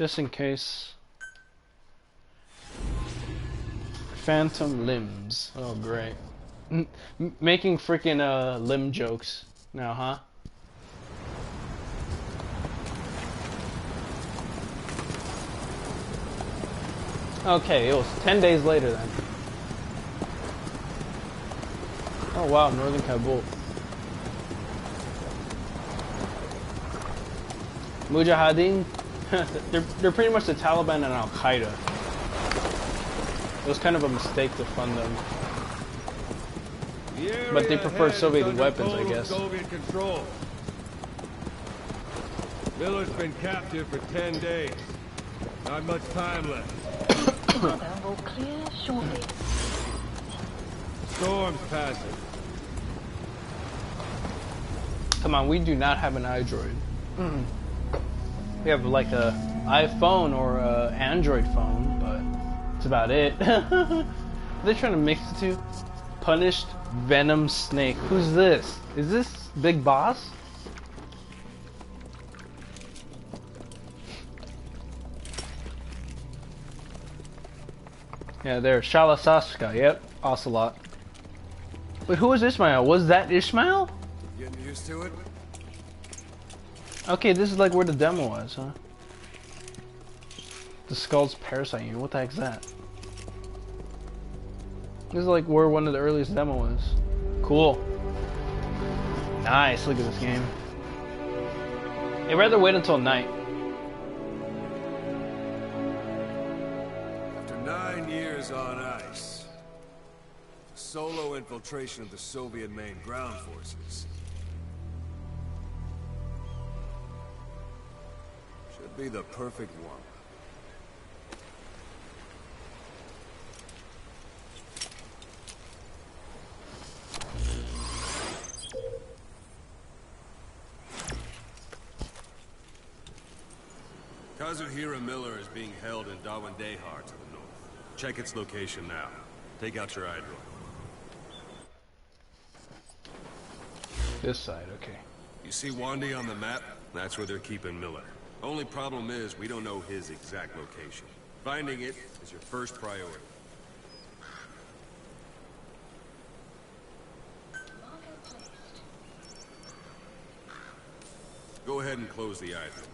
Just in case. Phantom limbs. Oh, great. Making freaking limb jokes now, huh? Okay, it was 10 days later then. Oh wow, northern Kabul. Mujahideen, they're pretty much the Taliban and Al Qaeda. It was kind of a mistake to fund them, but they prefer Soviet weapons, I guess. Soviet control. Miller's been captive for 10 days. Not much time left. Will clear shortly. Storm's passing. Come on, we do not have an iDroid. We have like a iPhone or a Android phone, but that's about it. They're trying to mix the two. Punished Venom Snake. Who's this? Is this Big Boss? Yeah, there. Shala Saska. Yep. Ocelot. Wait, who was Ishmael? Was that Ishmael? Getting used to it? Okay, this is like where the demo was, huh? The Skull's Parasite Unit. What the heck's that? This is like where one of the earliest demo was. Cool. Nice. Look at this game. I'd rather wait until night. After 9 years on ice, solo infiltration of the Soviet main ground forces should be the perfect one. Kazuhira Miller is being held in Dawandehar to the north. Check its location now. Take out your iDroid. This side, okay. You see Wandi on the map? That's where they're keeping Miller. Only problem is we don't know his exact location. Finding it is your first priority. Go ahead and close the iDroid.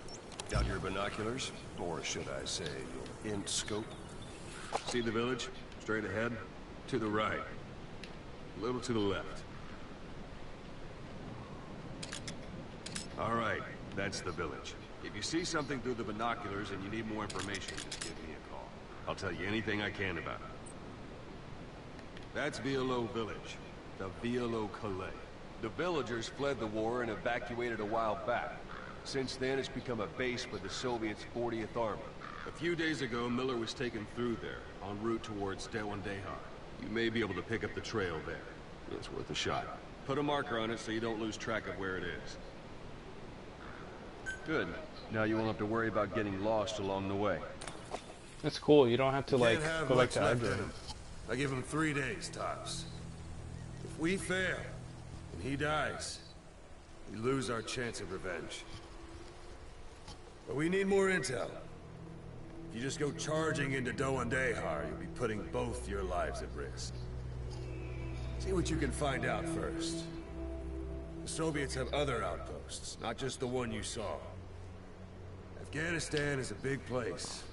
Got your binoculars? Or should I say, your int scope? See the village? Straight ahead? To the right. A little to the left. Alright, that's the village. If you see something through the binoculars and you need more information, just give me a call. I'll tell you anything I can about it. That's Violo Village. The Violo Calais. The villagers fled the war and evacuated a while back. Since then, it's become a base for the Soviets' 40th Army. A few days ago, Miller was taken through there, en route towards Dawandehar. You may be able to pick up the trail there. It's worth a shot. Put a marker on it so you don't lose track of where it is. Good. Now you won't have to worry about getting lost along the way. That's cool. You don't have to like go back to left in iDroid. him. I give him 3 days tops. If we fail, and he dies, we lose our chance of revenge. But we need more intel. If you just go charging into Dawandehar, you'll be putting both your lives at risk. See what you can find out first. The Soviets have other outposts, not just the one you saw. Afghanistan is a big place.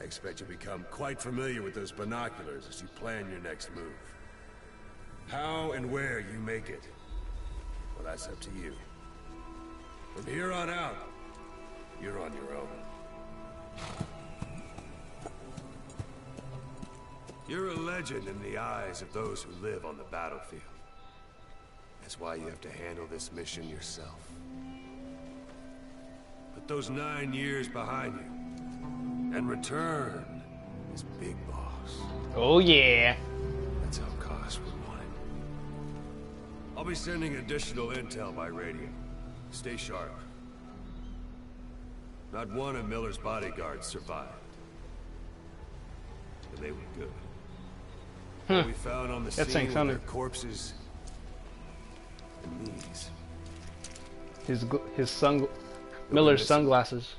I expect you'll become quite familiar with those binoculars as you plan your next move. How and where you make it, well, that's up to you. From here on out, you're on your own. You're a legend in the eyes of those who live on the battlefield. That's why you have to handle this mission yourself. Put those 9 years behind you, and return as Big Boss. Oh yeah. That's how Koss would want it. I'll be sending additional intel by radio. Stay sharp. Not one of Miller's bodyguards survived. And they were good. What we found on the scene were their corpses and these. Miller's sunglasses.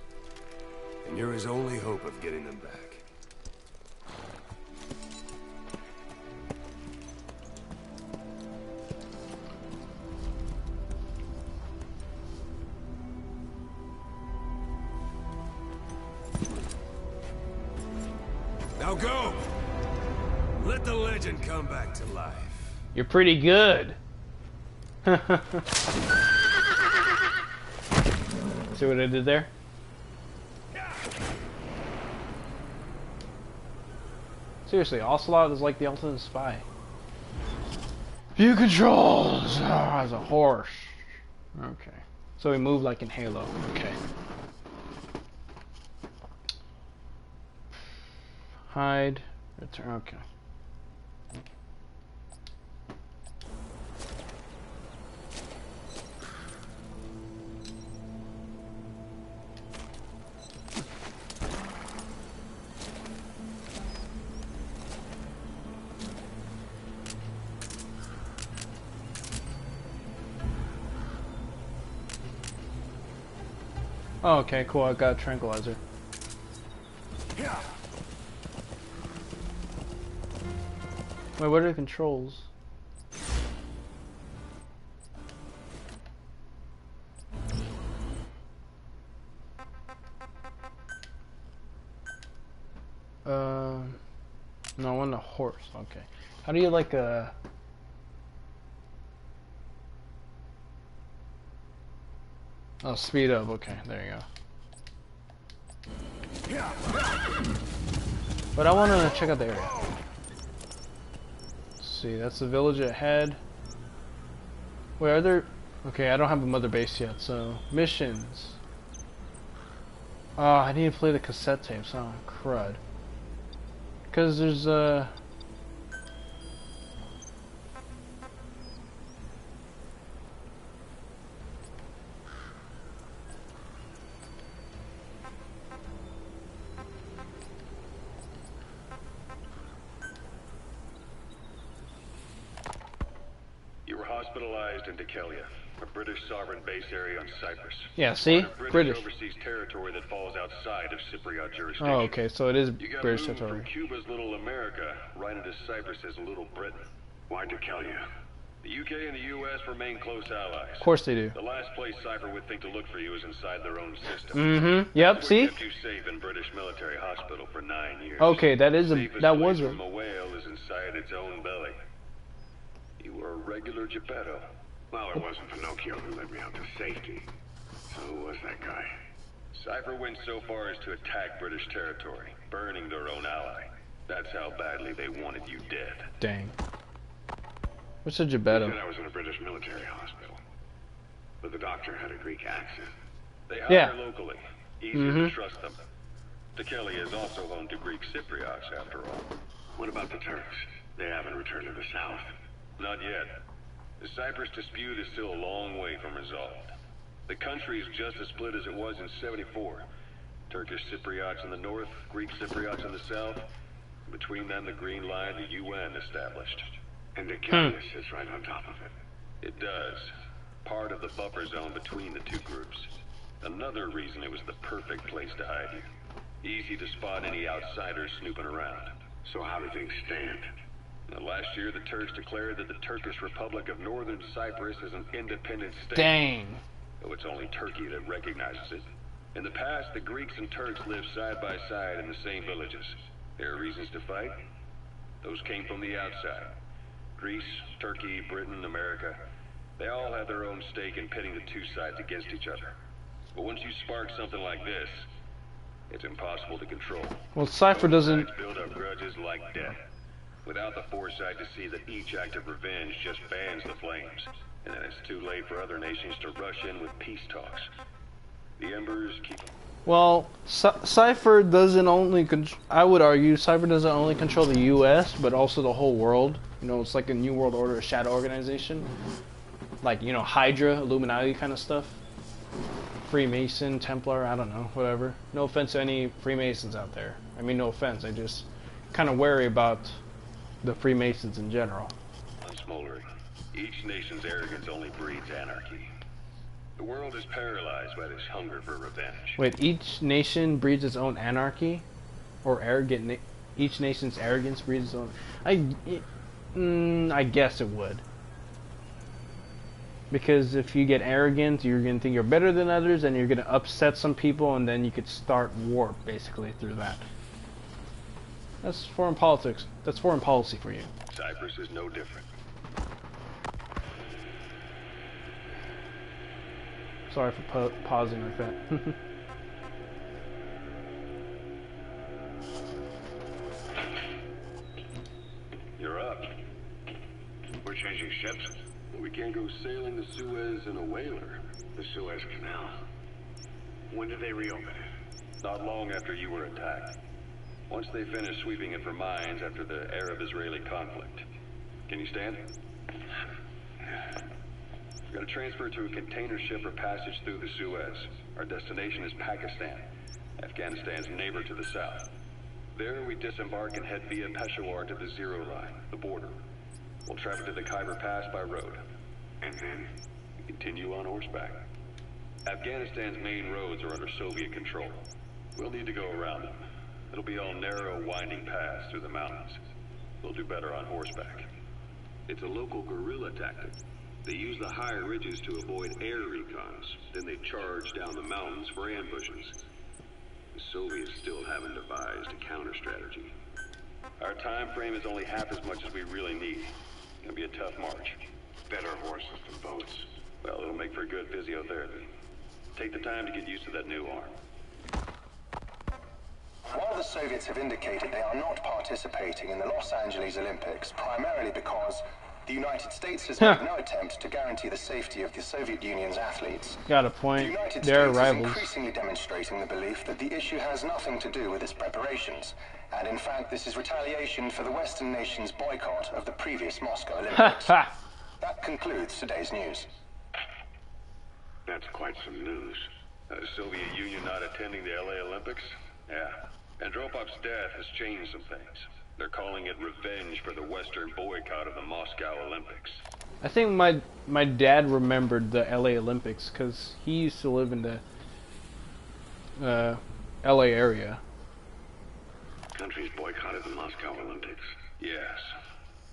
And you're his only hope of getting them back. Now go! Let the legend come back to life. You're pretty good. See what I did there? Seriously, Ocelot is like the ultimate spy. View controls as a horse. Okay. So we move like in Halo. Okay. Hide. Return. Okay. Oh, okay, cool. I got a tranquilizer. Wait, what are the controls? No, I want a horse. Okay. How do you like a... Oh, speed up. Okay, there you go. But I want to check out the area. Let's see, that's the village ahead. Wait, are there... Okay, I don't have a mother base yet, so... Missions. Oh, I need to play the cassette tapes. Oh, crud. Because there's You were hospitalized in Dikelia, a British sovereign base area on Cyprus. yeah, see? British. Overseas territory that falls outside of Cypriot jurisdiction. Oh, okay, so it is You got British moved territory. from Cuba's Little America right into Cyprus's Little Britain. Why Dikelia? The UK and the US remain close allies. Of course they do. The last place Cypher would think to look for you is inside their own system. Mm-hmm. Yep, We see? kept you safe in British military hospital for 9 years. Okay, that is a... Safest That place was a... from a whale is inside its own belly. You were a regular Geppetto. Well, it wasn't Pinocchio who led me out to safety. So who was that guy? Cypher went so far as to attack British territory, burning their own ally. That's how badly they wanted you dead. Dang. What's a He Geppetto? said I was in a British military hospital. But the doctor had a Greek accent. They hire Yeah. locally. Easy to trust them. Dikelia is also home to Greek Cypriots, after all. What about the Turks? They haven't returned to the south. Not yet. The Cyprus dispute is still a long way from resolved. The country is just as split as it was in '74. Turkish Cypriots in the north, Greek Cypriots in the south. Between them, the Green Line, the UN established. And Dikelia sits right on top of it. It does. Part of the buffer zone between the two groups. Another reason it was the perfect place to hide you. Easy to spot any outsiders snooping around. So how do things stand? Now, last year, the Turks declared that the Turkish Republic of Northern Cyprus is an independent state. Dang. Though it's only Turkey that recognizes it. In the past, the Greeks and Turks lived side by side in the same villages. There are reasons to fight. Those came from the outside. Greece, Turkey, Britain, America. They all have their own stake in pitting the two sides against each other. But once you spark something like this, it's impossible to control. Well, Cypher doesn't... Both sides build up grudges like death, without the foresight to see that each act of revenge just fans the flames. And then it's too late for other nations to rush in with peace talks. The embers keep... Well, Cypher doesn't only... I would argue Cypher doesn't only control the U.S., but also the whole world. You know, it's like a New World Order, a shadow organization. Like, you know, Hydra, Illuminati kind of stuff. Freemason, Templar, I don't know, whatever. No offense to any Freemasons out there. I mean, no offense. I just kind of wary about the Freemasons in general. unsmoldering. Each nation's arrogance only breeds anarchy. The world is paralyzed by this hunger for revenge. Wait, each nation breeds its own anarchy? Or each nation's arrogance breeds its own... I guess it would. Because if you get arrogant, you're going to think you're better than others, and you're going to upset some people, and then you could start war, basically, through that. That's foreign politics. That's foreign policy for you. Cyprus is no different. Sorry for pausing like that. You're up. We're changing ships. We can't go sailing the Suez in a whaler. The Suez Canal. When did they reopen it? Not long after you were attacked. Once they finished sweeping it for mines after the Arab-Israeli conflict. Can you stand? We've got to transfer to a container ship or passage through the Suez. Our destination is Pakistan, Afghanistan's neighbor to the south. There we disembark and head via Peshawar to the Zero Line, the border. We'll travel to the Khyber Pass by road. And then? We continue on horseback. Afghanistan's main roads are under Soviet control. We'll need to go around them. It'll be all narrow, winding paths through the mountains. We'll do better on horseback. It's a local guerrilla tactic. They use the higher ridges to avoid air recons. Then they charge down the mountains for ambushes. The Soviets still haven't devised a counter-strategy. Our time frame is only half as much as we really need. It's gonna be a tough march. Better horses than boats. Well, it'll make for good physiotherapy. Take the time to get used to that new arm. While the Soviets have indicated they are not participating in the Los Angeles Olympics, primarily because the United States has made no attempt to guarantee the safety of the Soviet Union's athletes. Got a The point. United They're States is rivals. increasingly demonstrating the belief that the issue has nothing to do with its preparations, and in fact this is retaliation for the Western nations' boycott of the previous Moscow Olympics. That concludes today's news. That's quite some news. The Soviet Union not attending the LA Olympics? Yeah. Andropov's death has changed some things. They're calling it revenge for the Western boycott of the Moscow Olympics. I think my dad remembered the LA Olympics because he used to live in the LA area. Countries boycotted the Moscow Olympics. Yes.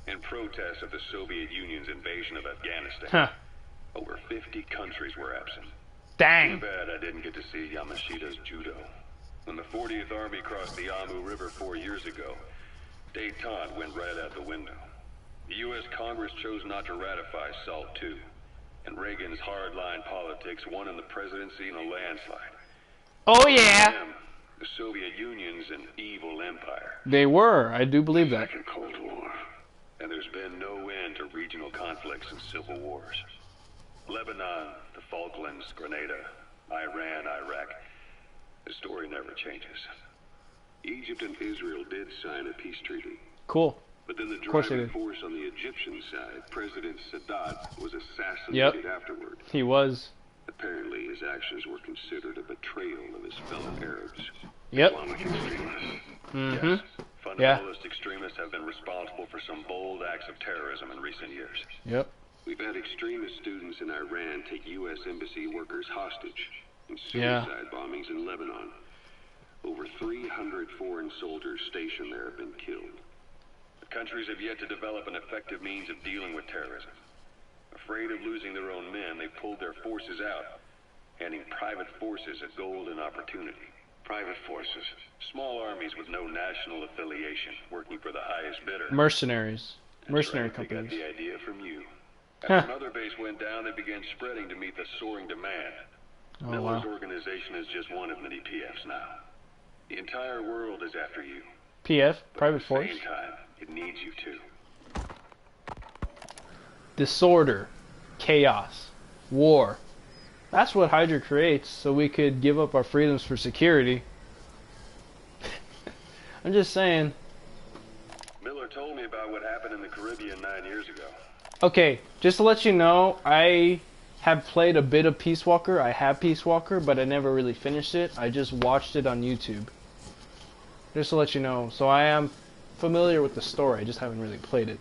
In protest of the Soviet Union's invasion of Afghanistan. Huh. Over 50 countries were absent. Too Dang. bad I didn't get to see Yamashita's judo. When the 40th Army crossed the Amu River 4 years ago, détente went right out the window. The U.S. Congress chose not to ratify SALT II, and Reagan's hardline politics won in the presidency in a landslide. Oh yeah. Them, the Soviet Union's an evil empire, They were. I do believe that. Second Cold War. and there's been no end to regional conflicts and civil wars. Lebanon, the Falklands, Grenada, Iran, Iraq. The story never changes. Egypt and Israel did sign a peace treaty. Cool. But then the course they driving did. force on the Egyptian side, President Sadat, was assassinated afterward. He was. Apparently, his actions were considered a betrayal of his fellow Arabs. Yep. Islamic extremists. Mm-hmm. Yes, fundamentalist extremists have been responsible for some bold acts of terrorism in recent years. Yep. We've had extremist students in Iran take U.S. embassy workers hostage, and Yeah. suicide bombings in Lebanon. Over 300 foreign soldiers stationed there have been killed. The countries have yet to develop an effective means of dealing with terrorism. Afraid of losing their own men, they pulled their forces out, handing private forces a golden opportunity. Private forces. Small armies with no national affiliation, working for the highest bidder. Mercenaries. That's Mercenary right, they got companies. the idea from you. Huh. After another base went down, they began spreading to meet the soaring demand. Oh Miller's wow. organization is just one of many PFs now. The entire world is after you. PF. But Private at the Force. same time, it needs you too. Disorder. Chaos. War. That's what Hydra creates, so we could give up our freedoms for security. I'm just saying. Miller told me about what happened in the Caribbean 9 years ago. Okay, just to let you know, I have played a bit of Peace Walker. I have Peace Walker, but I never really finished it. I just watched it on YouTube. Just to let you know. So I am familiar with the story, I just haven't really played it.